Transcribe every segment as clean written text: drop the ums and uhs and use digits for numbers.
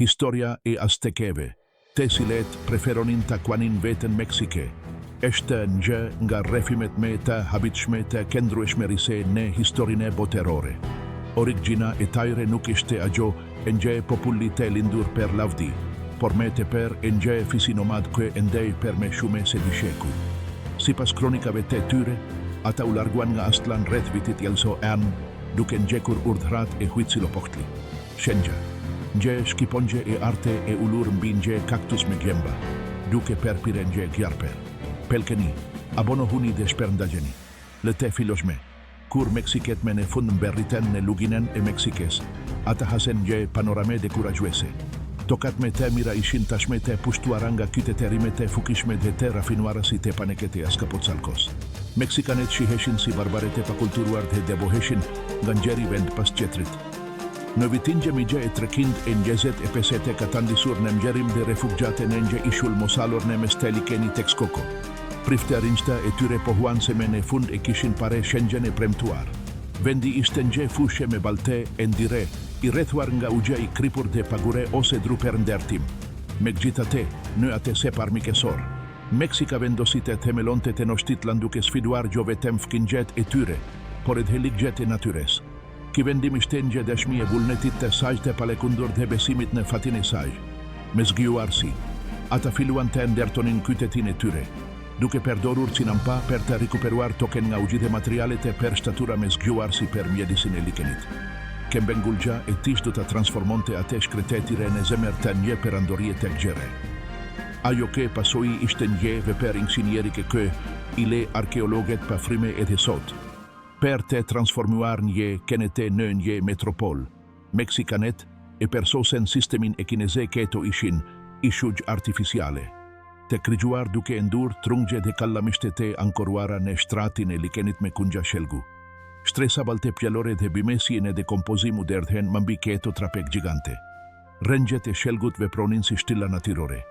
Historia e Aztekeve, te cilet preferonin takuanin veten Meksike, është një nga rrethimet më të habitshme të qëndrueshmërisë në historinë botërore. Origjina e tyre nuk ishte ajo e një populli të lindur për lavdi, por më tepër e një fisi nomad që ndej për më shumë se 10 shekuj. Sipas kronikave të tyre, ata u larguan nga Aztlan rreth vitit Jelso An, duke ndjekur urdhrat e Huitzilopochtli. Shenja, një shqiponjë e arte e ulur mbi një kaktus me gjemba, duke përpire një gjarper. Pelkeni, abono huni dhe shpërndagjeni. Lëte filoshme, kur Meksiket me në fund mberriten në luginen e Meksikes, ata hasen një panorame dhe kurajuese. Tokat me te mira ishin tashme te pushtuara nga qytetërimet e fukishme dhe te rafinuara si te panekete Azcapotzalcos. Meksikanet shiheshin si barbarete pa kulturuar dhe deboheshin nga njeri vend pas qetrit. Në vitin 1950 ka tandisur në mjerim dhe refugjate në një ishull mosalor në mes të likeni Texcoco. Priftërinjta e tyre pohuan se me në fund e kishin pare shengjen e premtuar. Vendi ishte një fushë me balte e ndire, i rrethuar nga ugja i kripur dhe pagure ose dru për ndertim. Megjithatë, në atë separ mikesor, Meksika vendosit e themelonte të noshtitlan duke sfiduar jo vetëm fëmijët e tyre, por edhe ligjet e natyres. Ky vendim ishte një dëshmi e vullnetit të saj të palekundur dhe besimit në fatin e saj. Me zgjuarsi, ata filluan të ndertonin qytetin e tyre, duke përdorur cinampa për të rikuperuar token nga ujit e materialet e për shtatura me zgjuarsi për mjedisin e likenit. Kembengulgja e tish do të transformonte atë shkretetire në zemër të një perandorie të gjere. Ajo ke pasoi ishte një vepër inxinierike kë i le arkeologet pa frime edhe sot. Per të transformuar një kenete në një metropol, Meksikanet e persosen sistemin e kineze keto ishin ishugj artificiale. Të krigjuar duke endur trungje dhe kallamishte ankoruara në shtratin e likenit me kunja shelgu. Shtresa balte pjallore dhe bimesien e dekompozimu derdhen mambi keto trapek gjigante. Rëngjet e shelgut vepronin si shtilla natyrore,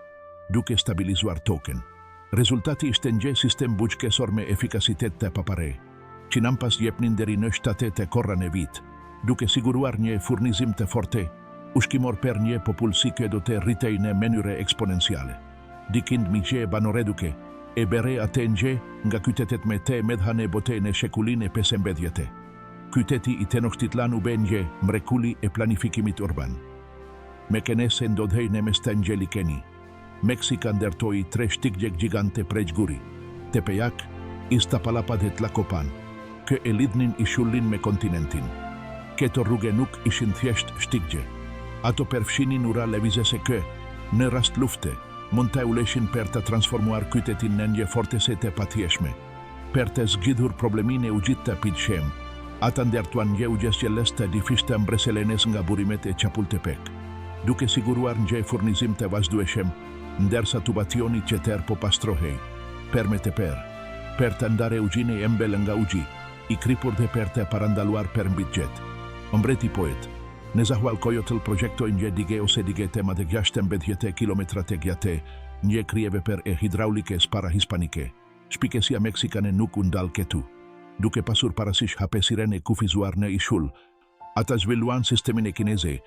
duke stabilizuar token. Rezultati ishte një sistem bujqesor me efikasitet të papare. Cinampas jepnin deri në shtatet e korra në vit, duke siguruar një furnizim të forte, ushkimor per një popullsi që do të rritej në mënyre eksponenciale. Dikind migje banoreduke, e bere atë nje nga qytetet me te medhane bote në shekulin e 15. Qyteti i Tenochtitlan u ben një mrekulli e planifikimit urban. Me kenese ndodhej në mes të nje likeni. Meksika ndërtoi 3 shtigje gjigante prej guri, Tepeyac, Iztapalapa dhe Tlacopan, që e lidhnin ishullin me kontinentin. Këto rrugë nuk ishin thjesht shtigje. Ato përfshinin ura lëvizese që, në rast lufte, mund të uleshin për të transformuar qytetin në një fortësi të patjetshme. Per të zgjidhur problemin e ugjit të Pidshem, ata ndërtuan një ugjesjeles të difisht të mbreselenes nga burimet e Chapultepec, duke siguruar një furnizim të vazhdueshëm, ndërsa tubationi qeter po pastrohej. Per me të per të ndare ugjin e embel nga ugji, i kripur dhe per të parandaluar për mbitgjet. Mbreti poet, në Zahualcoyotl projektoj një dige ose digete ma dhe 16 kilometra të gjate, një krieve per e hidraulikes para hispanike. Shpikesia meksikane nuk undal ketu. Duke pasur parasish hapesiren e kufizuar në ishull, ata zhvilluan sistemin e kineze,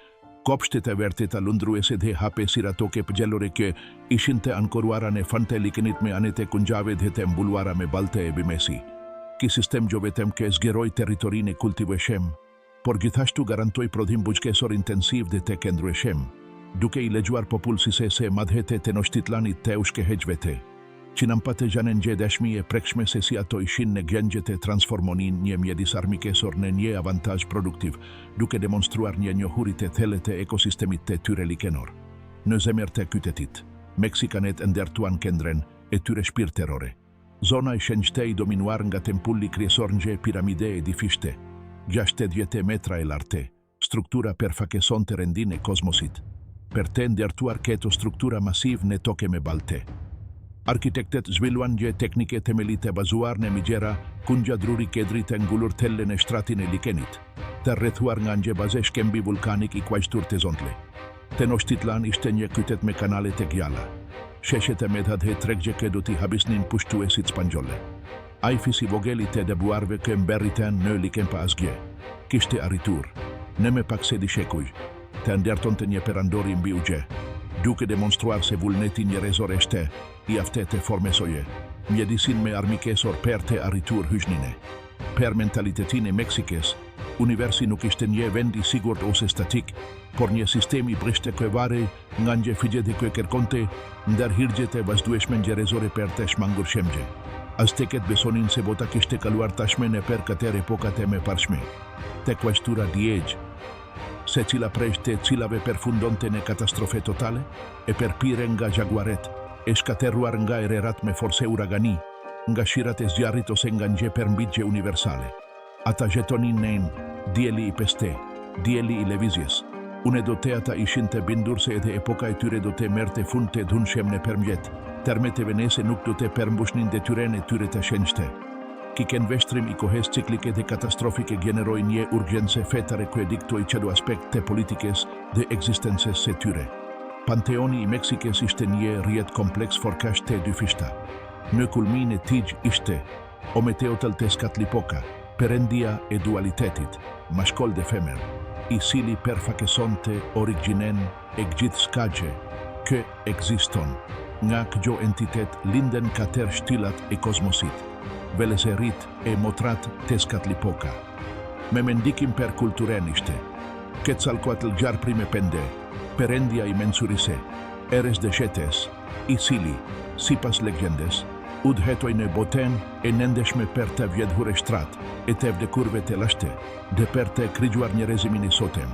kopshtet e vertet alundruese dhe hapesira toke pëgjellore që ishin të ankoruara në fante likenit me anete kunjave dhe të mbuluara me balte e bimesi. Ki sistem jo vetëm që zgjeroi territorin e kultivueshëm, por gjithashtu garantoi prodhim bujqesor intensiv dhe të qëndrueshëm, duke i lexuar popullsisë se madhete të Tenochtitlanit të ushkehejvete. Cinampate janë një dëshmi e prekshme se si ato ishin në gjengjet e transformonin një mjedis armikesor në një avantazh produktiv, duke demonstruar një njohuri të thellët të ekosistemit të tyre likenor. Në zemër të qytetit, Meksikanet ndërtuan qendren e tyre shpirtërore. Zona e shenjtej dominuar nga tempulli kryesor një piramide e difishte, 60 metra e larte, struktura përfakeson të rendin e kozmosit, për të ndërtuar këto struktura masiv në toke me balte. Arkitektet zhvilluan një teknike themelit e bazuar në migjera, kunja druri kedri të ngullur telle në shtratin e likenit, të rrethuar nga një baze shkembi vulkanik i kuajshtur të zontle. Tenochtitlan ishte një qytet me kanale të gjalla. Sheshet e medhat dhe tregje që do t'i habisnin pushtuesit spanjolle. Ajfis i vogeli të debuarve që mberriten në liken pa asgje. Kishte arritur, në me pak se 10 shekuj, të ndërton të një perandori mbi ugje, duke demonstruar se vullneti njerëzor është I aftet të formesoje, mjedisin me armikesor për të arritur hyjnine. Per mentalitetin e Meksikës, universi nuk ishte një vend I sigurt ose statik, por një sistem I brishte këvare nga një figje dhe kërkonte ndër hirgjet e vazhdueshme njerëzore për të shmangur shemgje. Azteket besonin se bota kishte kaluar tashme në për këtër epokat e me parshme. Te questura diegjë, se cila prej të cilave përfundonte në katastrofe totale, e përpire nga jaguaret, e shkaterruar nga ererat me forse uragani, nga shirat e zjarrit ose nga nje përmbigje universale. Ata jetonin nen, dieli I peste, dieli I levizjes. Une do te ata ishin të bindur se edhe epoka e tyre do te merte fund të dhunshëm në përmjet, termet e venese nuk do te përmbushnin detyren e tyre të shenjte. Kiken veshtrim I kohes ciklike dhe katastrofike generoj një urgjense fetare kue diktoj qëdo aspekt të politikes dhe eksistences se tyre. Panteoni I Meksikës ishte një rjet kompleks forkasht të dy fishta. Në kulmin e tij ishte Ometeotl Tezcatlipoca, perendia e dualitetit, mashkoll dhe femer, I cili përfakesonte origjinen e gjithë skaqe, kë ekziston, nga këgjo entitet linden katër shtilat e kozmosit, velezerit e motrat Tezcatlipoca. Me mendikim për kulturen ishte, Quetzalcoatl gjar prime pende, perendia I mensurise, eres de shetes, I cili, sipas legendes, udhetoj në boten e nëndeshme për të vjedhur e shtrat, e të vdekurve të lashte, dhe për të krigjuar njerëzimin I sotem.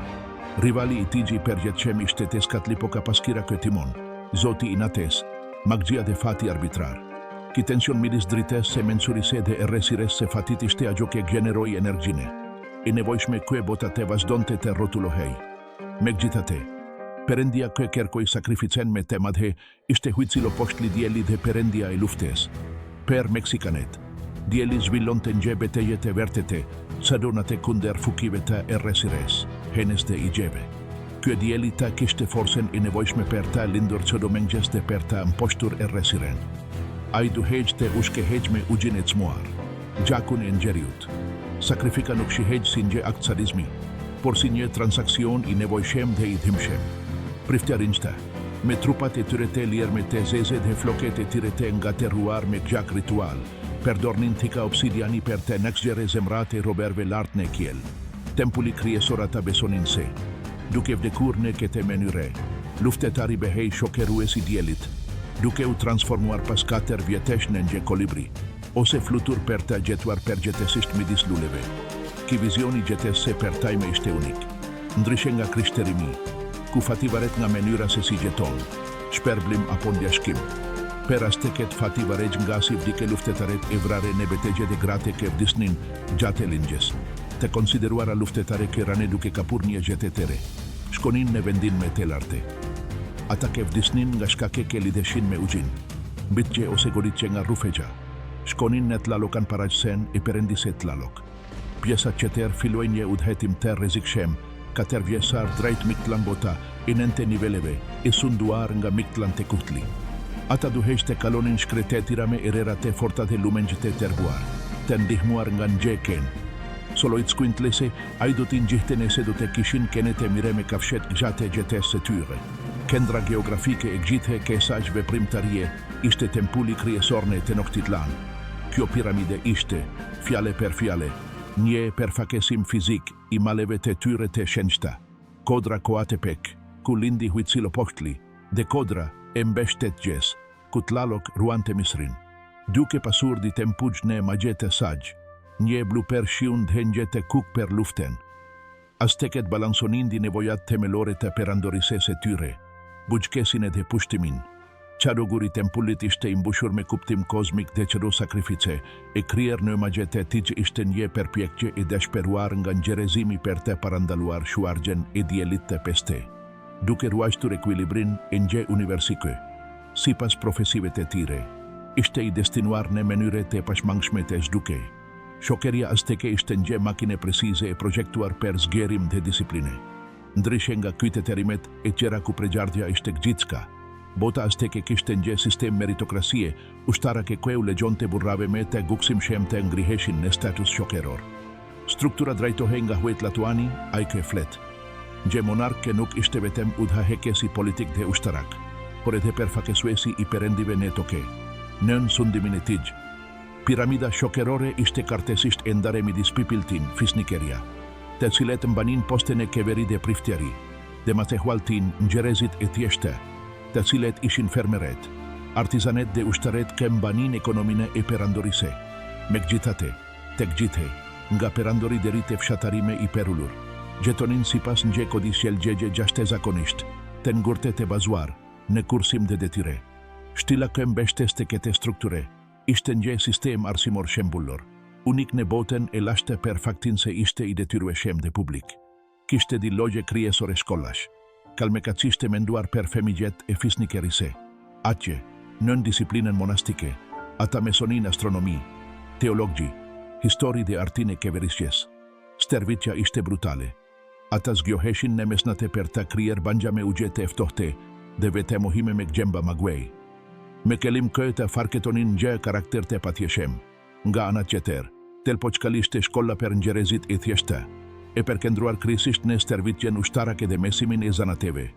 Rivali I tij përjetëshem ishte Tezcatlipoca paskira këtimon, zoti I nates, maggjia dhe fati arbitrar. Ki tension midis drites se mensurise dhe erresires se fatit ishte ajo ke generoj energjine. I nevojshme kue bota të vazhdonte të rotulohej. Megjithatë, perendia kë kërkoj sakrificen me te madhe ishte huicilo poshtli dieli dhe perendia e luftes. Per Meksikanet, dieli zhvillonte nje beteje të vertete, sadonate kunder fukive të erresires, henes dhe I gjeve. Kë dieli ta kishte forsen I nevojshme për ta lindur qëdo mengjes dhe për ta mposhtur erresiren. A I duhej të ushke hej me ugjin e cmuar, gjakun e njeriut. Sakrifika nuk shihej si një akt sadizmi, por si një transakcion I nevojshem dhe I dhimshem. Prifterinjta, me trupat e tyre të lirme të zeze dhe floket e tyre të nga terruar me gjak ritual, përdornin thika obsidiani për të nëksgjere zemrate roberve lartë në kjel. Tempuli kriesor ata besonin se, duke vdekur në kete menyre, luftetari behej shokeruesi dielit, duke u transformuar pas 4 vjetesh në një kolibri, ose flutur për të gjetuar përgjetesisht midis luleve. Ki vizioni gjetes se për taj me ishte unik. Ndryshe nga krishterimi, ku fati varet nga menyra se si gjeton, shperblim apo ndjashkim. Per azteket fati varej nga si vdike luftetaret e vrare në betegje dhe grate ke vdisnin gjate lingjes. Të konsideruara luftetare ke rane duke kapur një gjetetere, shkonin në vendin me telarte. Ata ke vdisnin nga shkake ke lideshin me ugjin, bitgje ose goritje nga rufegja. Shkonin në tlalokan parajsen e perendise tlalok. Pjesa qeter filoj një udhetim të rezikshem, 4 vjesar drejt Mictlan bota, I nente niveleve, e sunduar nga Mictlan të kutli. Ata duhej të kalonin shkretetira me erera të forta dhe lumenjë të terbuar, të ndihmuar nga njeken. Solojt skuintlese, a I do t'in gjihten e se do të kishin kene të mire me kafshet gjate gjetes së tyre. Kendra geografike e gjithe ke sajve primtarje, ishte tempuli kriesor në Tenochtitlan. Kjo piramide ishte, fjale per fjale, një përfakesim fizik I maleve të tyre të shenjta. Kodra Coatepec, ku lindi Huitzilopochtli, dhe kodra e mbeshtet gjes, ku tlalok ruante misrin. Duke pasur di tempugj në magjete saj, një blu per shiun dhe njete kuk per luften. Azteket balansonin di nevojat themelore të perandorise se tyre, bujkesin edhe pushtimin. Qado guri tempullit ishte imbushur me kuptim kozmik dhe qado sakrifice, e krier në magjete tij ishte një përpjekje e dëshperuar nga njerëzimi për të parandaluar shuargjen e dielit të peste. Duke ruajtur ekuilibrin e një universike, sipas profesive të tyre, ishte I destinuar në mënyre të pashmangshme të zhduke. Shokeria azteke ishte një makine presize e projektuar për zgjerim dhe disipline. Ndryshe nga kytetërimet e tjera ku pregjardhja ishte gjitska, bota azteke kishte një sistem meritokrasie, ushtara ke kue u legjonte burrave me të guksim shem të ngriheshin në status shokeror. Struktura drejtohej nga Huaytlahuac, ai ke flet. Gje monarke nuk ishte vetëm udhëheqësi politik dhe ushtarak, por edhe përfaqësuesi i perendive në toke. Nën sundimin e tij, piramida shokerore ishte kartesisht e ndare midis pipiltin, fisnikeria, të cilet mbanin postën e keveri dhe prifteri, dhe matehualtin njerëzit e thjeshtë, të cilet ishin fermeret, artizanet dhe ushtaret që mbanin ekonominë e perandorise. Megjithatë, tek gjithë, nga perandori deri te fshatarime i perullur, gjetonin sipas një kodiciel gjegje gjashte zakonisht, të ngurtet e bazuar, në kursim dhe detire. Shtila që mbeshtes të kete strukture, ishte një sistem arsimor shembullor, unik në botën e lashte per faktin se ishte i detyrue dhe publik. Kishte di logje kryesore shkollash, kalmekacishte menduar per femigjet e fisnikerise, atje, nën disiplinën monastike, ata mesonin astronomi, teologji, histori dhe artin e keverisjes. Stervitja ishte brutale. Ata zgjoheshin në mesnate per ta kryer banja me ugjete eftohte dhe vete mohime me gjemba magwej. Me kelim këtë farketonin gjë karakter të patjeshem. Nga ana tjetër, telpoçkalishte shkolla për njerëzit e thjeshtë, e përkendruar krisisht në stervitjen ushtarake dhe mesimin e zanateve.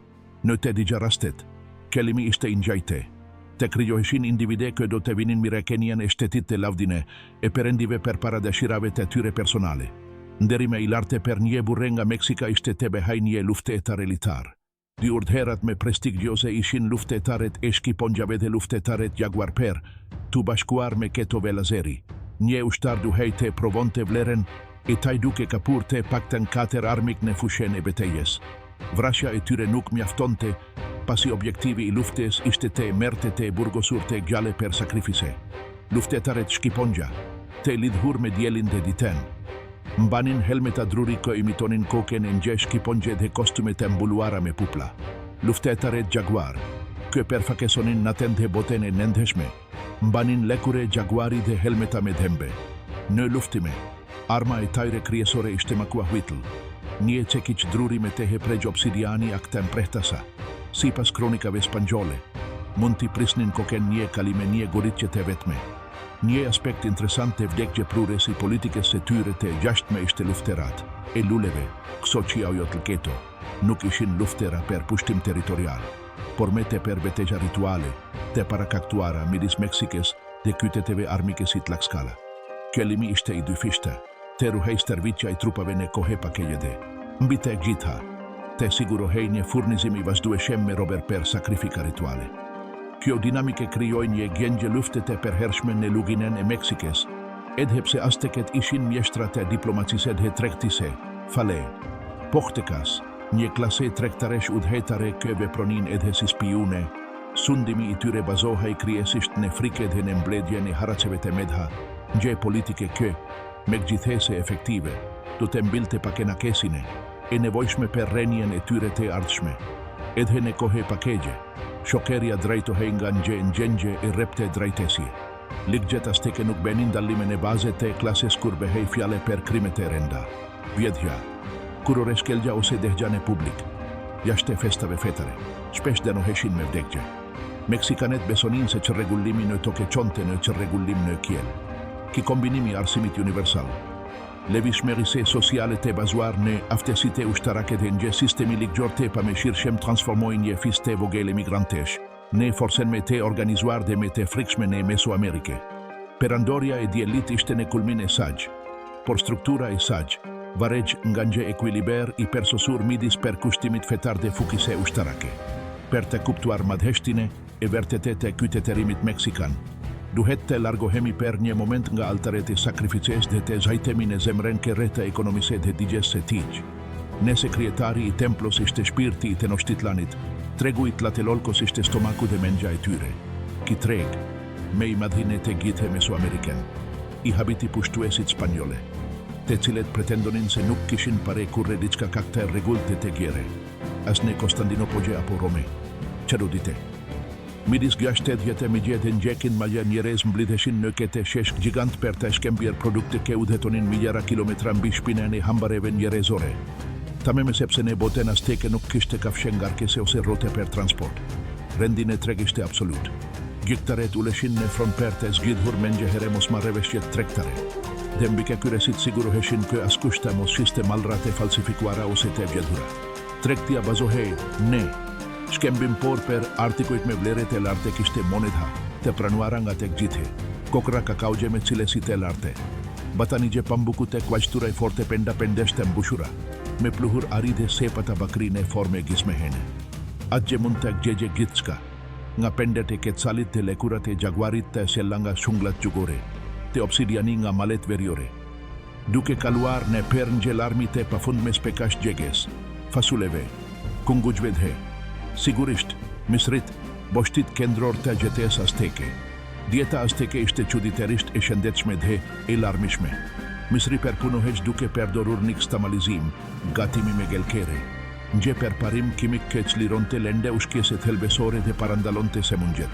Në të digja rastet, kelimi ishte i ngjajte. Të krijoheshin individe që do të vinin mirekenian e shtetit të lavdine e perendive për para dëshirave të tyre personale. Nderime i larte për një burre nga Meksika ishte të behaj një luftetar elitar. Dy urdherat me prestigjose ishin luftetaret e shqiponjave dhe luftetaret Jaguar Per, tu bashkuar me Keto Velazeri. Një ushtar duhej të provonte vleren e taj duke kapur të pakten 4 armik në fushen e betejës. Vrasja e tyre nuk mjaftonte, pasi objektivi i luftes ishte të merte të burgosur të gjale per sakrifise. Luftetaret shqiponja, të lidhur me djelin dhe diten. Mbanin helmeta druri që imitonin koken e nje shqiponje dhe kostume të mbuluara me pupla. Luftetaret Jaguar, që përfakesonin naten dhe boten e nëndheshme, mbanin lekure Jaguari dhe helmeta me dhembe. Në luftime, arma e tajre kryesore ishte makua huitl, një cekic druri me tehe pregj obsidiani akten prehtasa. Si pas kronikave spanjole, mund t'i prisnin koken një kalime një goritje të vetme. Një aspekt interesant të vdekje prures i politikës së tyre të gjashtme ishte lufterat, e luleve, këso që ajo të keto, nuk ishin luftera per pushtim territorial, por me të per betejja rituale, të parakaktuara midis Meksikës dhe kyteteve armikës i Tlaxcala. Kelimi ishte i dyfishte, të ruhej stervitja i trupave në kohe pakejede, mbi të gjitha, të sigurohej një furnizim i vazhdueshëm me rober per sakrifika rituale. Kjo dinamike krijoi një gjendje luftete e përhershme në luginen e Meksikës, edhepse azteket ishin mjeshtrat e diplomacisë dhe tregtise, fale. Pohtekas, një klase tregtaresh udhëhetare që vepronin edhe si spiune, sundimi i tyre bazohej kryesisht në frike dhe në mbledhjen e haraceve të medha, gjë politike që, megjithëse efektive, do të mbilte pakenakesine, e nevojshme për rrenjen e tyre të ardhshme. Edhe në kohë pakegje, shokeria drejtohej nga gjengje e repte drejtesje. Ligjet azteke nuk benin dallimin e baze të klases kur behej fjale per krimet e renda. Vjedhja, kur oreskelja ose dehgjane publik, jashte festave fetare, shpesh denoheshin me vdekje. Meksikanet besonin se që regullimi në toke qonte në që regullim në kjel. Ki kombinimi arsimit universal, levishmerise sociale të bazuar në aftësite ushtarake dhe një sistemi ligjor të pamëshirshëm transformojnë një fiste vogël emigrantesh, në forcen me të organizuar dhe me të frikshme në Mesoamerike. Perandoria e djelit ishte në kulmin e saj, por struktura e saj varej nga një ekuiliber i persosur midis për kushtimit fetar dhe fukise ushtarake. Per të kuptuar madheshtine e vërtetet e kyteterimit meksikan, duhet të largohemi per një moment nga altaret e sakrifices dhe të zhajtemi në zemren ke reta ekonomise dhe digjes se tij. Nëse krijetari i templos ishte shpirti i Tenochtitlanit, tregu i Tlatelolcos ishte stomaku dhe mendja e tyre. Ki treg, me i madhinet e gjithë mesoameriken, i habiti pushtuesit spanjole, të cilet pretendonin se nuk kishin pare kurre diçka kakte regullte të gjere, as në Konstantinopolje apo Rome. Qëro dite. Midis 60 mijë dhe njekin malja njerëz mblidheshin në kete sheshk gjigant për të shkembjer produkte që udhëtonin miljara kilometra mbi shpinën e hambareve njerëzore. Tameme sepse në botën azteke nuk kishte kafshë ngarkese ose rrote për transport. Rendin e treg ishte absolut. Gjyktaret uleshin në front për të zgjidhur mendje here mos marrëveshjet tregtare. Dhe mbi këtyresit siguroheshin që askush të mos shiste mallrate falsifikuara ose të vjedhura. Trektia bazohej, ne. Shkembim por per artikujt me vlere të lartë kishte monedha, të pranuara nga tek gjithë. Kokra kakaugje me cilësi të lartë. Batanigje pambuku të kuajtura e forte penda pendesh të mbushura, me pluhur aride sepa të bakrine forme gismehene. Atje mund të gjegje gjithçka, nga pendet e ketsalit të lekurat e jaguarit të sellanga shunglat gjugore, të obsidiani nga malet veriore. Duke kaluar në pernje larmi të pafund me spekash gjeges, fasuleve, kungugjvedhe, sigurisht, misrit, boshtit kendror të gjetes azteke. Dieta azteke ishte çuditërisht e shëndetshme dhe e larmishme. Misri përpunohej duke përdorur nixtamalizim, gatimi me gelkere. Nje përparim kimik që çlironte lende ushqyese thelbesore dhe parandalonte semunjet.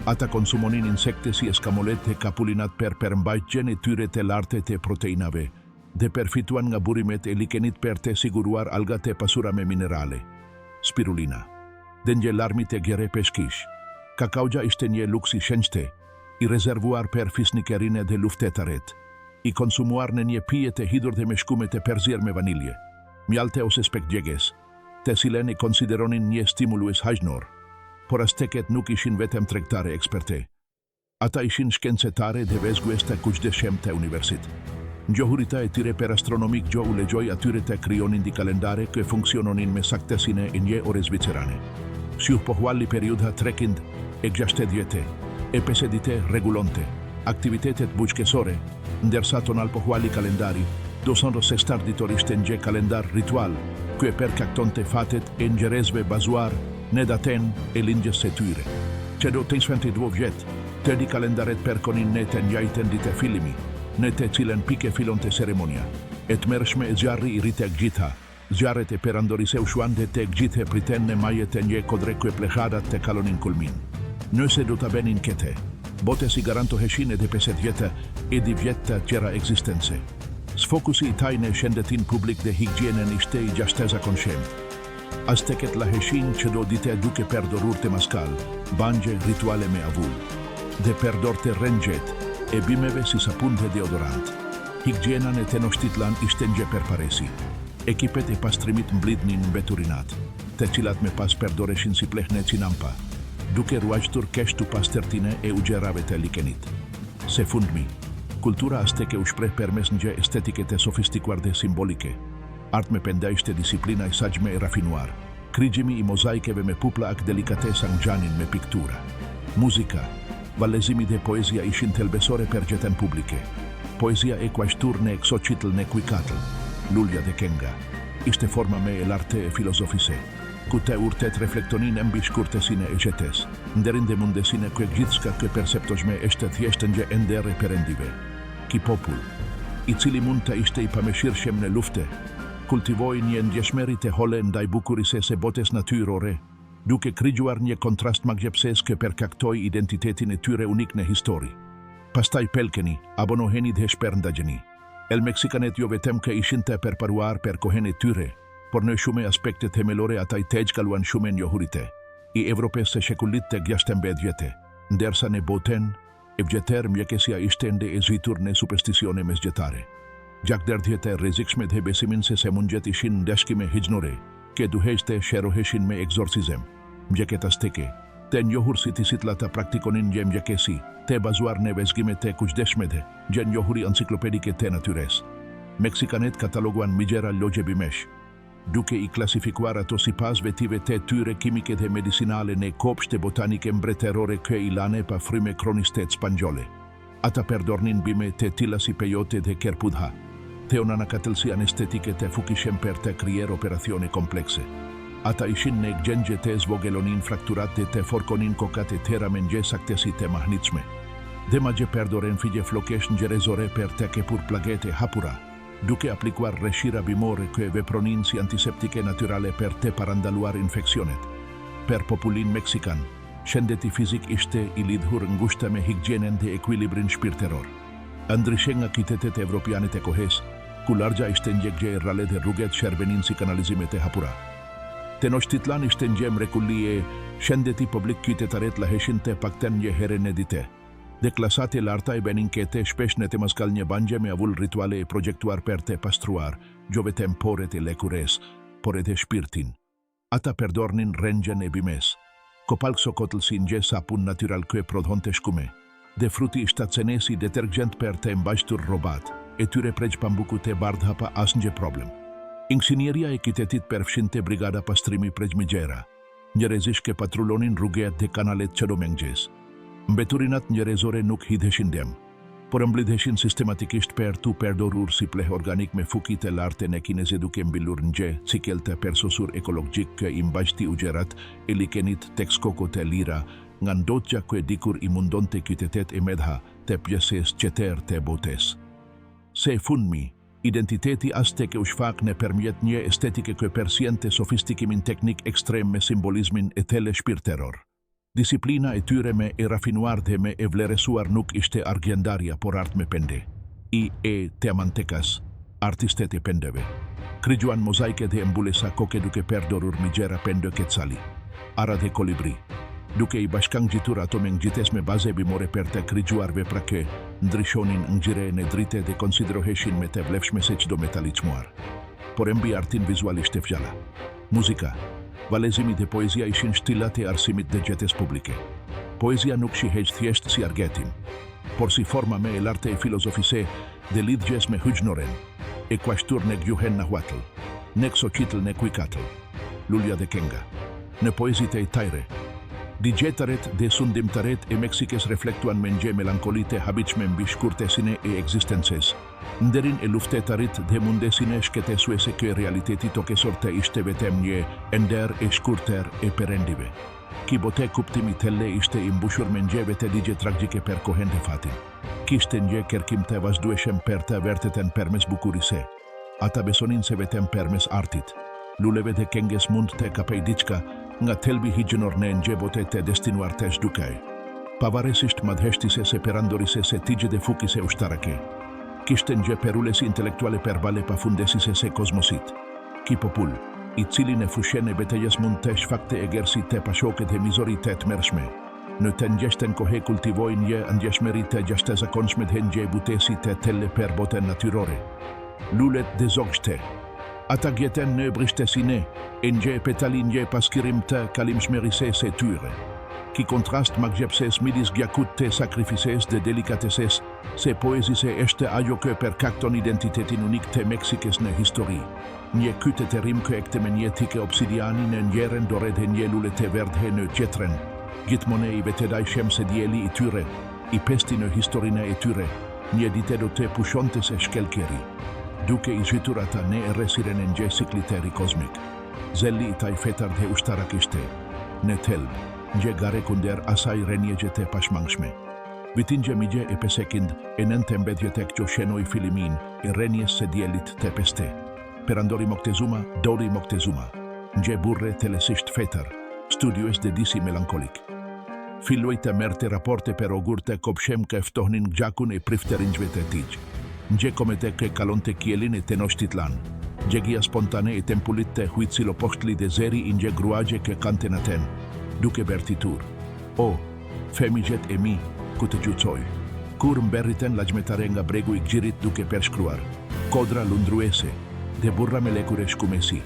Ata konsumonin insekte si eskamolet dhe kapulinat për përmbajtjen e tyre të lartë të proteinave, dhe përfituan nga burimet e likenit për të siguruar algat e pasura me minerale. Spirulina. Dhe larmit e gjere peshkish. Kakaugja ishte një luksi shenjte, i rezervuar për fisnikerine dhe luftetaret, i konsumuar në një pije të hidhur dhe me shkume të perzier me vanilje, mjalte ose spekgjeges, të cilen i konsideronin një stimulues hajnor, por azteket nuk ishin vetëm tregtare eksperte. Ata ishin shkencetare dhe vezgues të kujdeshem të universit. Njohurita e tyre per astronomik gjo u legjoj atyre të kryonin di kalendare kë funksiononin me saktesine e një ore zvicerane. Siu pohvalli periudha trekind e 60 e pesedite regulonte, aktivitetet buqkesore, ndërsa tonal pohvalli kalendari, dosonro se starditorisht nje kalendar ritual, kë e përkaktonte fatet e njerëzve bazuar në daten e lindjes së tyre. Që do të 22 vjet, të di kalendaret përkonin në të njajten ditë filimi, në të cilën pike filonte ceremonia, e të mërshme e zjarri i rritek gjitha, zjarret e perandorise u shuan dhe të gjithë priten në majet e një kodre kë plehadat të kalonin kulmin. Nëse do të benin kete, bote si garantoheshin edhe 50 vjetë e 10 vjetë të tjera eksistense. Sfokusi i taj në shëndetin publik dhe higjienen ishte i gjashteza konshem. Azteket laheshin që do dite duke perdorur të maskal, banje rituale me avull, dhe perdor të rëngjet e bimeve si sapun dhe deodorant. Higjienan e tenochtitlan ishte nje përparesi. Ekipet e pastrimit mblidnin në beturinat, të cilat me pas perdoreshin si plehne cinampa, duke ruajtur keshtu pastertine e ugjerave të likenit. Se fundmi, kultura azteke u shpreh përmes një estetike të sofistikuar dhe simbolike. Art me penda ishte disiplina i sajme e rafinuar, krigjimi i mozaikeve me pupla ak delikatesa në gjanin me piktura. Muzika, vallëzimi dhe poezia ishin thelbesore për gjeten publike. Poezia e kuashtur në exoqitl në kuikatl, lulja dhe kenga, ishte forma me e lartë e filozofise, ku te urtet reflektonin mbi shkurtësine e gjetes, nderin dhe mundesine kë gjithçka kë perceptoshme eshte thjesht nje endere perendive. Ki popull, i cili mund të ishte i pameshirshëm në lufte, kultivoi një ndjeshmëri të hole ndaj bukurise se botes natyrore, duke krigjuar një kontrast magjepses kë përkaktoi identitetin e tyre unik në histori. Pastaj pelkeni, abonoheni dhe shperndagjeni. El Meksikanet jo vetëm kë ishin të përparuar për kohen e tyre, por në shume aspekte themelore ata i tegjkaluan shume njohurite, i Evropes së shekullit të 16 ndërsa në boten, e vjetër mjekësia ishte ende e zhitur në supersticione mesgjetare. Gjak derdhjet e rrezikshme dhe besimin se semunjet ishin ndeshkime hijnore, ke duhejste sheroheshin me exorcizem. Mjeket azteke, të njohur si tisitla të praktikonin një mjekësi, të bazuar në vezgime të kujdeshme dhe gjë njohuri enciklopedike të natyres. Meksikanet kataloguan migjera logje bimesh, duke i klasifikuar ato si pas vetive të tyre kimike dhe medicinale në kopshte botanike mbretërore kë ilane pa fryme kronistet spanjole. Ata perdornin bime të tila si peyote dhe kerpudha, të onanakatëlsi anestetike të fukishem për të krijer operacione komplekse. Ata ishin në gjengje të zvogelonin frakturat dhe të forkonin kokat e tëra me nje saktesi të mahnitshme. Dhe magje perdoren figje flokesh njerezore për të kepur plagete hapura, duke aplikuar reshira bimore kë vepronin si antiseptike naturale për të parandaluar infeksionet. Per popullin meksikan, shëndeti fizik ishte i lidhur ngushta me higjienen dhe ekuilibrin shpirteror. Ndryshe nga qytetet evropianet e kohes, ku largja ishte ngjegje e rrale dhe rruget shërbenin si kanalizimet e hapura. Tenochtitlan ishte një mrekulli e shëndeti publik qytetaret laheshin të pakten një herë në dite. Dhe klasat e larta e benin kete shpesh në të maskal një banje me avull rituale e projektuar për të pastruar, jo vetëm poret e lekures, por edhe shpirtin. Ata përdornin rengjen e bimes. Kopalk sokotëlsin gje sapun natural kë prodhonte shkume. Dhe fruti shtatsenesi detergjent për të mbajtur robat, e tyre prej pambuku të bardha pa asnjë problem. Inxhinieria e kitetit përfshinte brigada pastrimi prej mëgjera. Njerëzish që patrullonin rrugët dhe kanalet që do mëngjes. Mbeturinat njerëzore nuk hidheshin dem, por mblidheshin sistematikisht për tu përdorur si pleh organik me fukit e lartë në kineze duke mbilur nje cikel të persosur ekologjik kë i mbajti ugjerat e likenit Texcoco të lira nga ndotja kë dikur i mundon të kytetet e medha të pjeses qeter të botes. Se fundmi, identiteti aztek u shfaq në përmjet një estetike kë persiente sofistikimin teknik ekstrem me simbolizmin e thele shpirteror. Disiplina e tyre me e rafinuar dhe me e vleresuar nuk ishte argjendarja, por art me pende. Teamantekas, artistet e pendeve. Krigjuan mozaike dhe mbulesa koke duke përdorur migjera pende quetzali. Ara dhe kolibri. Duke i bashkangjitur ato me ngjites me baze bimore për të krigjuar vepra që ndryshonin ngjire në drite dhe konsideroheshin me të vlefshme se çdo metaliçmuar. Por mbi artin vizualisht e fjala. Muzika. Valezimi dhe poezia ishin shtilat e arsimit dhe gjetes publike. Poezia nuk shihet thjesht si argetim, por si forma me e larte e filozofise dhe lidhjes me hyjnoren, e kuashtur në gjuhen në huatl, në kësoqitl në kuikatl, lulja dhe kenga, në poezit e tajre. Digjetaret dhe sundimtaret e Meksikes reflektuan me nje melankolite habitshme mbi shkurtesine e ekzistences, nderin e luftetarit dhe mundesine shketesuese kë realiteti tokesor të ishte vetem një ender e shkurter e perendive. Ki bote kuptimi telle ishte i mbushur me njeve të ligje tragjike për kohen dhe fatin. Kishte nje kërkim të vazhdueshëm për të vërteten përmes bukurise. Ata besonin se vetem përmes artit. Luleve dhe kenges mund të kapej diçka nga telbi higjenor në nje bote të destinuar të shdukaj. Pavaresisht madheshtise se perandorise se tigje dhe fukise ushtarake. Kishte nje perulesi intelektuale perbale pa fundesise se kozmosit. Ki popull, i cili në fushen e betejes mund të shfakte e gersi të pashoket dhe mizoritet mërshme. Në të njeshten kohe kultivoj një ndjeshmeri të gjashte zakonshme dhe nje butesi të telle per boten natyrore. Lulet dhe zogshte. Ata gjeten në brishtesine, e nje petali nje paskirim të kalimshmerise se tyre. Ki kontrast magjepses midis gjakut të sakrifises dhe delikateses, se poezise eshte ajo kë per kakton identitetin unik të Meksikes në histori. Një kyte të rim kë ekte me një tike obsidiani në njeren dore dhe një lule të verdhe në qetren. Gjithmone i vetedaj shem se djeli i tyre, i pesti në historina e tyre, një dite do të pushonte se shkelkeri. Duke i zhytur ata ne e resiren e nje sikliteri kozmik. Zelli i taj fetar dhe ushtarak ishte. Në telb, nje gare kunder asaj renjegje të pashmangshme. Vitin gje migje e pesekind e nën të mbedje tek gjo shenoj filimin e renjes se djelit të peste. Perandori Moctezuma, Dori Moctezuma. Nje burre telesisht fetar, studiues dhe disi melankolik. Filluaj të merte raporte per ogur të kopshem ka eftohnin gjakun e prifterin gjve të tijgjë. Nje komete kë kalonte kielin e tenochtitlan. Gjegia spontane e tempulit të huicilo poshtli dhe zeri i nje gruagje kë kante naten, duke bertitur. O, femigjet e mi, ku të gjucoj. Kur mberriten lajmetare nga bregu i gjirit duke pershkruar. Kodra lundruese, dhe burra me lekure shkumesi.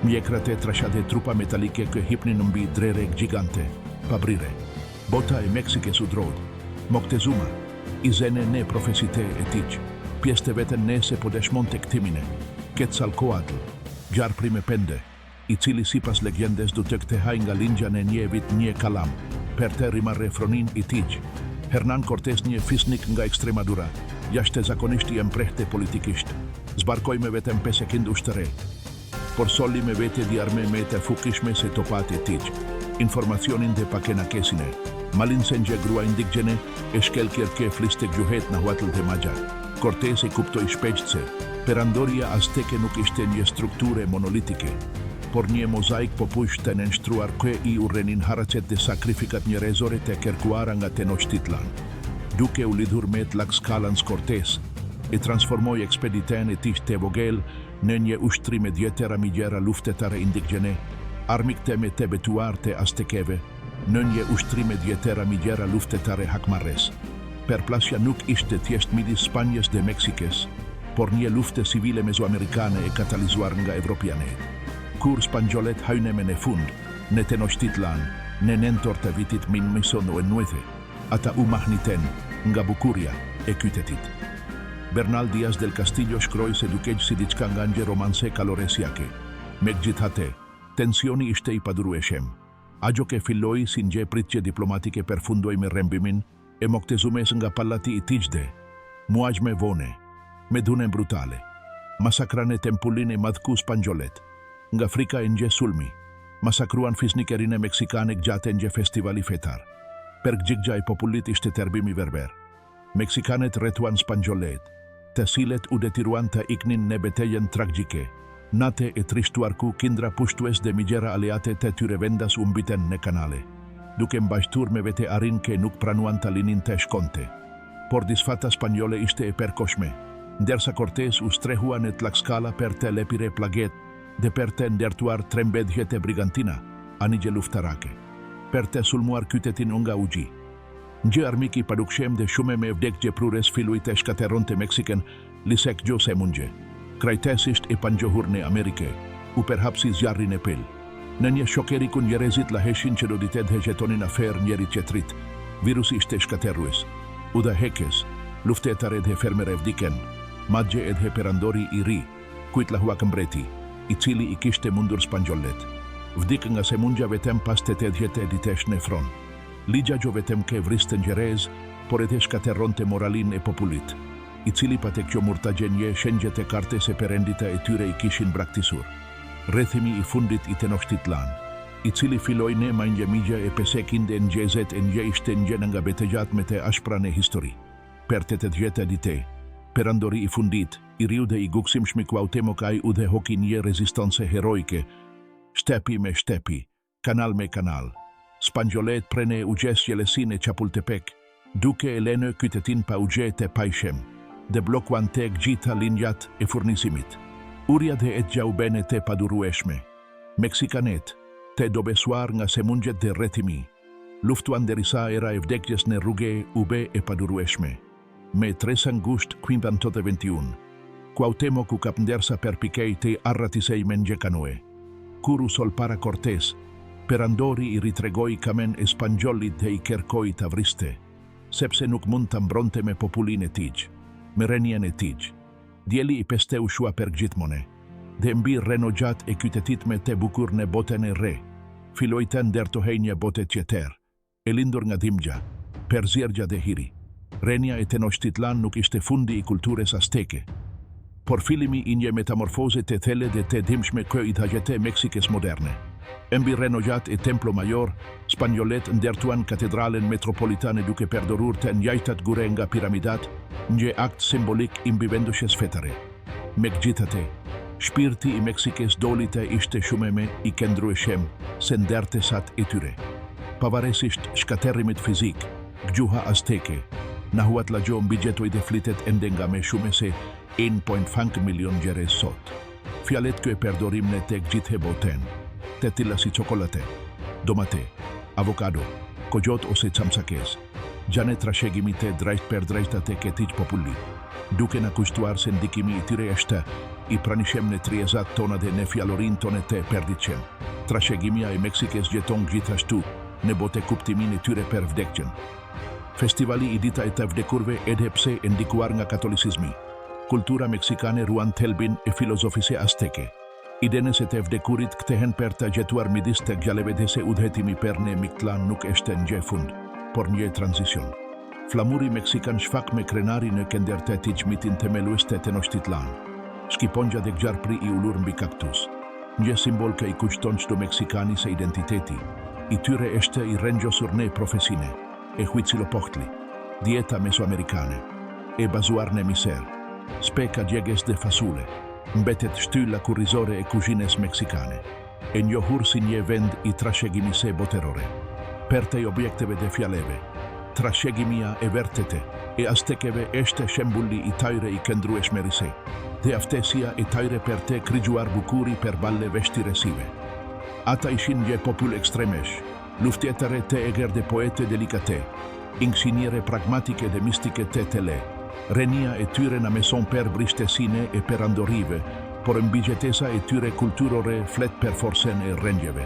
Mjekrate trashade trupa metalike kë hipnin mbi drere gjigante, pabrire. Bota e Meksikes u drod. Moctezuma, i zene ne profesite e tijgjë. Pjeste veten nese po deshmon të këtimine. Quetzalcoatl, gjar prime pende, i cili si pas legjendes du të këtehaj nga lindja në një vit një kalam, per të rimarre fronin i tijgjë. Hernan Cortés një fisnik nga Extremadura, jashte zakonisht i emprehte politikisht. Zbarkoj me vetem pesekind ushtëre. Por soli me vete di arme me të fukishme se topate tijgjë. Informacionin dhe pakena kesine. Malin se nje grua indigjene, e shkel kjerke fliste gjuhet në huatl dhe magja. Cortés e kuptoj shpejt se perandoria azteke nuk ishte një strukture monolitike, por një mozaik popull të nënshtruar kë i urrenin haracet dhe sakrifikat njerëzore të kërkuara nga Tenochtitlan. Duke u lidhur me Tlaxcalans Cortés, e transformoj ekspediten e tij të vogël në një ushtri me djetëra migjera luftetare indigjene, armikte me të betuar të aztekeve, në një ushtri me djetëra migjera luftetare hakmarres. Perplasja nuk ishte thjesht midis Spanjës dhe Meksikes, por një lufte civile mezoamerikane e katalizuar nga evropianet. Kur Spanjolet hajne me në fund, në Tenochtitlan, në nëntor të vitit 1909, ata u mahniten nga bukuria e qytetit. Bernal Diaz del Castillo shkroi se dukeq si diçka nga një romanse kaloresiake. Megjithatë, tensioni ishte i padurueshëm. Ajo që filloi si një pritje diplomatike përfundoi me rrembimin e Moctezumes nga pallati i Tigjde, muaj me vone, me dhune brutale. Masakran e tempullin e madhku Spanjolet. Nga frika e një sulmi, masakruan fisnikerin e meksikane gjatë një festivali fetar. Per gjigja e popullit ishte terbimi verber. Meksikanet rrethuan Spanjolet, të cilet u detiruan të iknin në betejën tragjike. Nate e trishtuar ku kindra pushtues dhe migjera aleate të tyre vendas u mbiten në kanale, duke mbajtur me vete arin ke nuk pranuan të linin të shkonte. Por disfata spanjole ishte e perkoshme, ndërsa Cortés u strehua në Tlaxcala për të lepire plaget dhe për të ndërtuar trembedhjet e brigantina, anigje luftarake, për të sulmuar qytetin nga ugji. Një armik i padukshëm dhe shume me vdekje prures filui të shkateron të Meksiken Lisek Jose Munje. Krajtesisht e panjohur në Amerike, u përhapsi zjarrin e pel. Në një shokeri ku njerëzit laheshin që do ditet dhe gjetonin afer njeri qetrit, virusi ishte shkaterrues. U dhe hekes, luftetare dhe fermere vdiken, madje edhe perandori i ri, kujt lahua këmbreti, i cili i kishte mundur Spanjolet. Vdik nga se mundja vetem pas të tedhjet e ditesh në fron. Ligja gjo vetem ke vristen gjerez, por edhe shkaterron të moralin e popullit, i cili pate kjo murtagjenje shenjët e kartes e perendita e tyre i kishin braktisur. Rrethimi i fundit i Tenochtitlan, i cili filloi në manje migja e pesekin dhe njezet e nje ishte nje nga betejat me të ashpra në histori. Per të të djeta dite, perandori i fundit, i riu dhe i guksim Cuauhtémoc ai u dhe hoki një rezistanse heroike, shtepi me shtepi, kanal me kanal. Spanjolet prene u gjes jelesin e Chapultepec, duke e lene qytetin pa u gje të pajshem, dhe blokuan të gjitha linjat e furnisimit. Uria dhe et gjaubene të padurueshme. Meksikanet, të dobesuar nga se mundjet dhe rrethimi, luftuan derisa era e vdekjes në rrugë ube e padurueshme. Me 3 angusht 1521, Cuauhtémoc u kapndersa per pikej të arratisej me një kanoe. Kur u sol para Cortés, perandori i ritregoi kamen e Spanjolit dhe i kerkoi të vriste, sepse nuk mund të mbronte me popullin e tij. Me renjen e tij. Djeli i peste u shua për gjithmone, dhe mbi renogjat e qytetit me te bukur në botën e re, filoj të ndërtohej një bote tjetër, e lindur nga dimgja, Perziergja dhe hiri. Renja e Tenochtitlan nuk ishte fundi i kultures azteke, por filimi i një metamorfoze të thelle dhe të dimshme kë i dhagjete Meksikes moderne. Mbi renogjat e Templo Mayor, Spanjolet ndërtuan katedralen metropolitane duke përdorur të njajtat gure nga piramidat, një akt simbolik i mbivendushes fetare. Megjithatë, shpirti i Meksikes dolite ishte shumeme i kendrueshëm se ndërtesat e tyre. Pavarësisht shkaterrimit fizik, gjuha azteke, nahuat la gjo mbi gjetoj dhe flitet ende nga me shume se 1.5 milion gjerez sot. Fjalet kë e përdorim në tek gjithë boten, të tilla si çokolate, domate, avokado, kogjot ose camsakes, gjane trashegimi të drejt për drejtate këtij populli, duke na kushtuar se ndikimi i tyre është i pranishem në 30 tona dhe në fjalorin tone të përditshëm. Trashegimia e Meksikes gjeton gjithashtu në bote kuptimin e tyre për vdekjen. Festivali i dita e të vdekurve edhe pse e ndikuar nga katolicizmi. Kultura meksikane ruan thelbin e filozofisë azteke. Idene se të vdekurit ktehen për të gjetuar midis të gjallëve dhe se udhëtimi për në Mictlan nuk është një fund, por një tranzition. Flamuri meksikan shfaq me krenari në kënder të mitin themelues të Tenochtitlan. Shqiponja dhe gjarpri i ulur mbi kaktus. Një simbol që i kushton çdo meksikani se identiteti. I tyre është i rëngjosur në profesine, e Huitzilopochtli, dieta mesoamerikane, e bazuar në miser, speka djeges dhe fasule, mbetet shtylla kurrizore e kuzhines meksikane, e njohur si një vend i trashëgimise botërore. Per të objekteve dhe fjaleve, trashëgimia e vërtetë e aztekeve është shembulli i tyre i këndrueshmërisë, dhe aftesia e tyre për të krijuar bukuri për balle veshtiresive. Ata ishin një popull ekstremesh, luftjetare të eger dhe poete delikate, inxiniere pragmatike dhe mistike të tele. Renia e tyre na meson per brishtesine e perandorive, por mbigjetesa e tyre kulturore flet për forcen e rendjeve.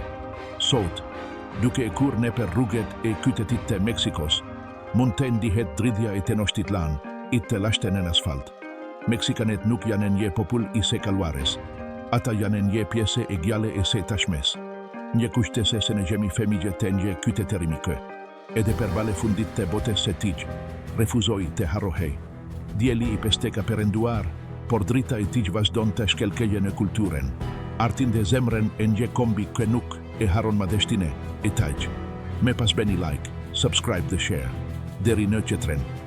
Sot, duke e kur në për rrugët e qytetit të Meksikos, mund të ndihet dridhja e Tenochtitlan, i të lashten në asfalt. Meksikanet nuk janë një popull i se kaluares. Ata janë një pjesë e gjale e se tashmes. Një kushtese se në gjemi famigje të një qytetërimi kë. Edhe per vale fundit të botes se tigj, refuzoi të harrohej. Dieli i pesteka perenduar, por drita e tigj vazhdon të shkelkeje në kulturen. Artin dhe zemren e një kombi kë nuk e haron ma deshtine e tajq. Me pas beni like, subscribe dhe share. Deri në qëtren.